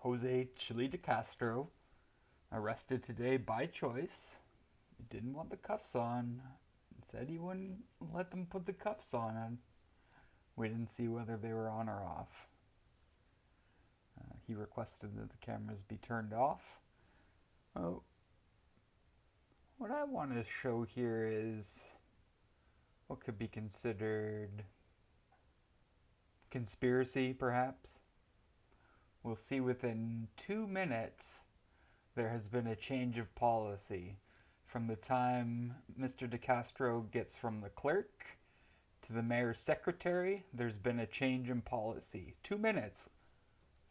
Jose Chile de Castro, arrested today by choice. He didn't want the cuffs on. Said he wouldn't let them put the cuffs on him. We didn't see whether they were on or off. He requested that the cameras be turned off. Oh, what I want to show here is what could be considered conspiracy, perhaps. We'll see within 2 minutes there has been a change of policy. From the time Mr. De Castro gets from the clerk to the mayor's secretary, there's been a change in policy. 2 minutes.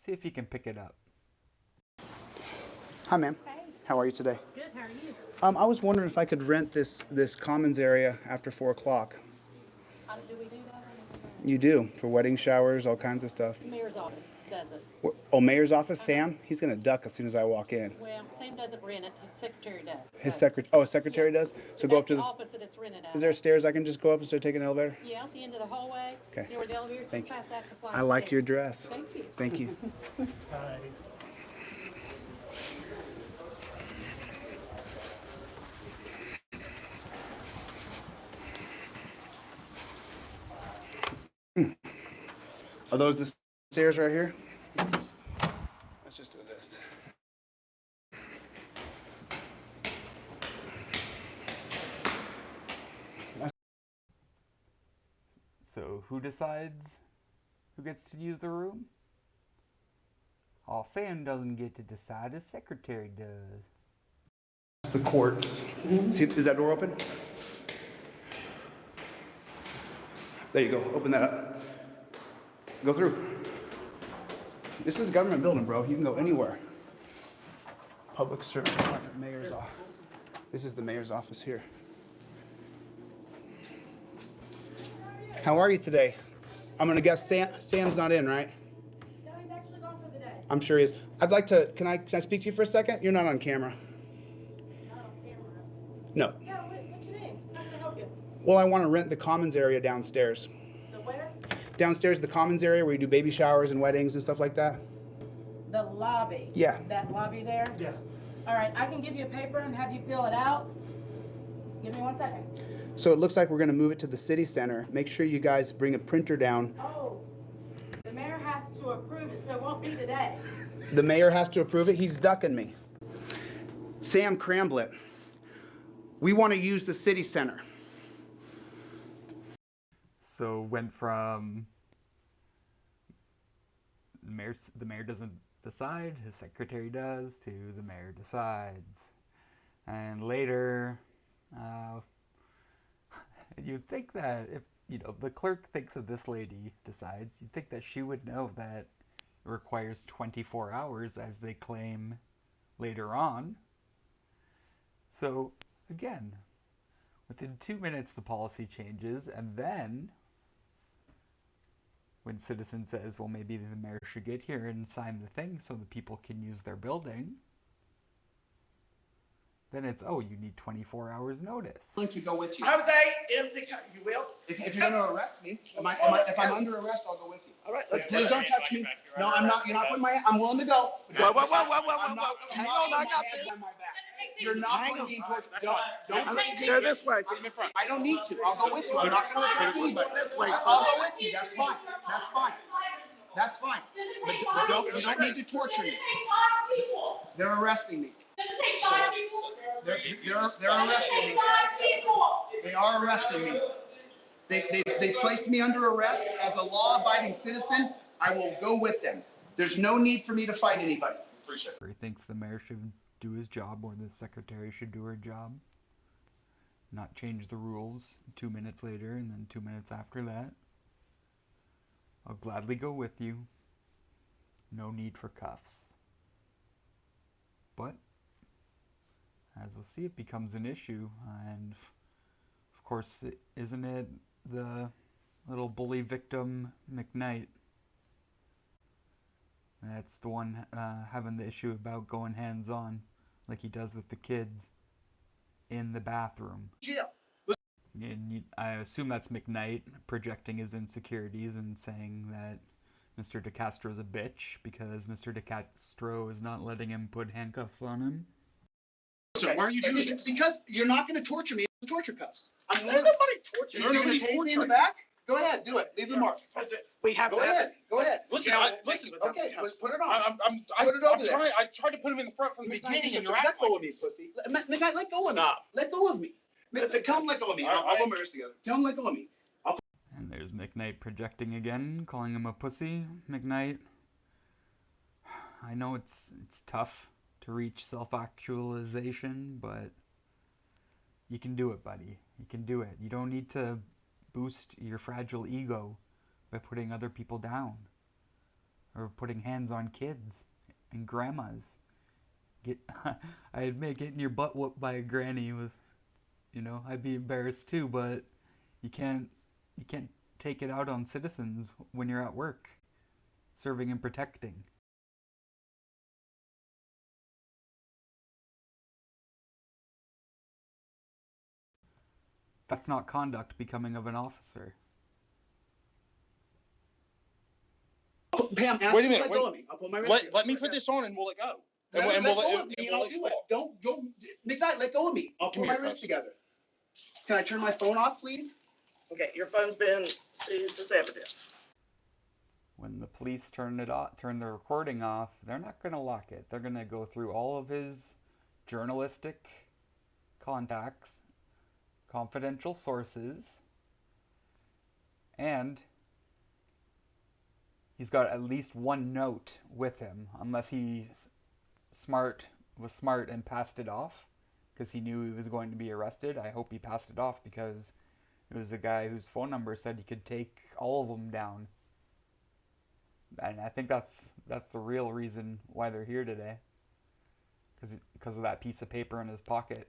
See if you can pick it up. Hi, ma'am. Hey. How are you today? Good, how are you? I was wondering if I could rent this commons area after 4 o'clock. Do we do that? You do, for wedding showers, all kinds of stuff. The mayor's office does it. Oh, mayor's office, Sam? He's going to duck as soon as I walk in. Well, Sam doesn't rent it, his secretary does. His so- secretary does? So go up to That's the... the office that it's rented out Is there of. stairs I can just go up instead of taking an elevator? Yeah, at the end of the hallway. Okay. You know where the elevator is, Thank just you. past that supply I like stairs. your dress. Thank you. Thank you. Hi. Are those the stairs right here? Let's just do this. So who decides who gets to use the room? All Sam doesn't get to decide, his secretary does. That's the court. See, is that door open? There you go. Open that up. Go through. This is a government building, bro. You can go anywhere. Public Service Department, mayor's office. This is the mayor's office here. How are you today? I'm gonna guess Sam's not in, right? No, he's actually gone for the day. I'm sure he is. I'd like to. Can I speak to you for a second? You're not on camera. Not on camera. No. Yeah, what you need? How can I help you? Well, I want to rent the commons area downstairs. The where? Downstairs, the commons area where you do baby showers and weddings and stuff like that. The lobby. Yeah. That lobby there? Yeah. All right, I can give you a paper and have you fill it out. Give me 1 second. So it looks like we're going to move it to the city center. Make sure you guys bring a printer down. Oh, the mayor has to approve it, so it won't be today. The mayor has to approve it. He's ducking me. Sam Cramblett, we want to use the city center. So went from the mayor doesn't decide, his secretary does, to the mayor decides. And later, you'd think that if, the clerk thinks that this lady decides, you'd think that she would know that it requires 24 hours, as they claim later on. So, again, within 2 minutes the policy changes, and then when citizen says, well, maybe the mayor should get here and sign the thing so the people can use their building, then it's, oh, you need 24 hours notice. I'm going to go with you. Jose, you will? If you're going to arrest me, if I'm under arrest, I'll go with you. All right, Please don't touch me. No, I'm not. You're not putting I'm willing to go. Whoa. I'm not Hang on, I got hands this. on my back. You're not going to torture. Don't take me. Go this way. I don't need to. I'll go with you. I'm not going to attack anybody. This way, I'll sir. go with you. That's fine. That's fine. That's fine. But you don't need to torture me. They're arresting me. They're arresting me. They are arresting me. They placed me under arrest as a law-abiding citizen. I will go with them. There's no need for me to fight anybody. Appreciate it. He thinks the mayor should do his job, or the secretary should do her job, not change the rules 2 minutes later and then 2 minutes after that. I'll gladly go with you. No need for cuffs. But as we'll see, it becomes an issue, and of course, isn't it the little bully victim McKnight? That's the one having the issue about going hands-on, like he does with the kids in the bathroom. And I assume that's McKnight projecting his insecurities and saying that Mr. DeCastro's a bitch because Mr. DeCastro is not letting him put handcuffs on him. So why are you doing this? Because you're not going to torture me with torture cuffs. I'm not nobody torturing. You're going to tase me in the back? Go ahead, do it. Leave the mark. We have. Go ahead. Go ahead. Listen, listen. Okay, put it on. Put it over there. I tried to put him in the front from the beginning, and you're let acting go like of me, this. pussy. McKnight, let go of me. Stop. Let go of me. Tell him let go of me. I'll put my wrist together. Tell him let go of me. And there's McKnight projecting again, calling him a pussy. McKnight, I know it's tough to reach self-actualization, but you can do it, buddy. You can do it. You don't need to boost your fragile ego by putting other people down or putting hands on kids and grandmas. I admit getting your butt whooped by a granny with, I'd be embarrassed too, but you can't take it out on citizens when you're at work, serving and protecting. That's not conduct becoming of an officer. Pam, Wait a minute, let go of me. I'll put my wrist together. Let me put this on, and we'll let go. Let go of me, and I'll do it. Don't, McKnight, let go of me. I'll put my wrist together. Can I turn my phone off, please? Okay, your phone's been seized as evidence. When the police turn the recording off, they're not going to lock it. They're going to go through all of his journalistic contacts, confidential sources, and he's got at least one note with him, unless he was smart and passed it off because he knew he was going to be arrested. I hope he passed it off because it was the guy whose phone number said he could take all of them down. And I think that's the real reason why they're here today, because of that piece of paper in his pocket,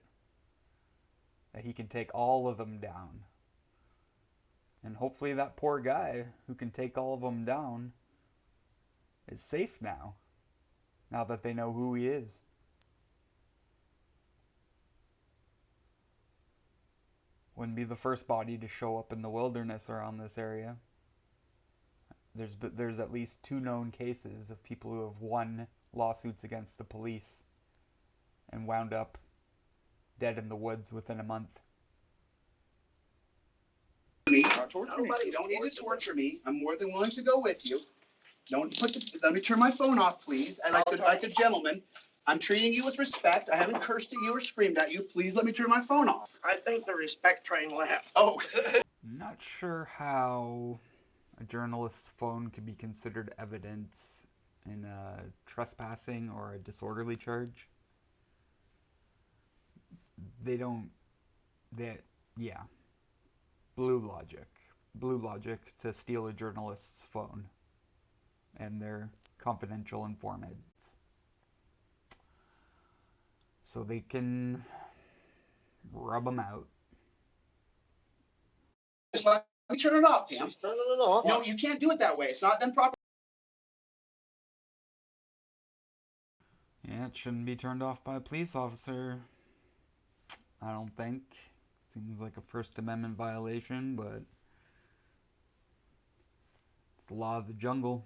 that he can take all of them down. And hopefully that poor guy who can take all of them down is safe now that they know who he is. Wouldn't be the first body to show up in the wilderness around this area. There's at least 2 known cases of people who have won lawsuits against the police and wound up dead in the woods within a month. You don't need to torture me. I'm more than willing to go with you. Let me turn my phone off, please. Like a gentleman. I'm treating you with respect. I haven't cursed at you or screamed at you. Please let me turn my phone off. I think the respect train left. Oh. Not sure how a journalist's phone could be considered evidence in a trespassing or a disorderly charge. Blue logic to steal a journalist's phone and their confidential informants, so they can rub them out. Just let me turn it off, Pam. She's turning it off. No, you can't do it that way. It's not done properly. Yeah, it shouldn't be turned off by a police officer, I don't think. Seems like a First Amendment violation, but it's the law of the jungle.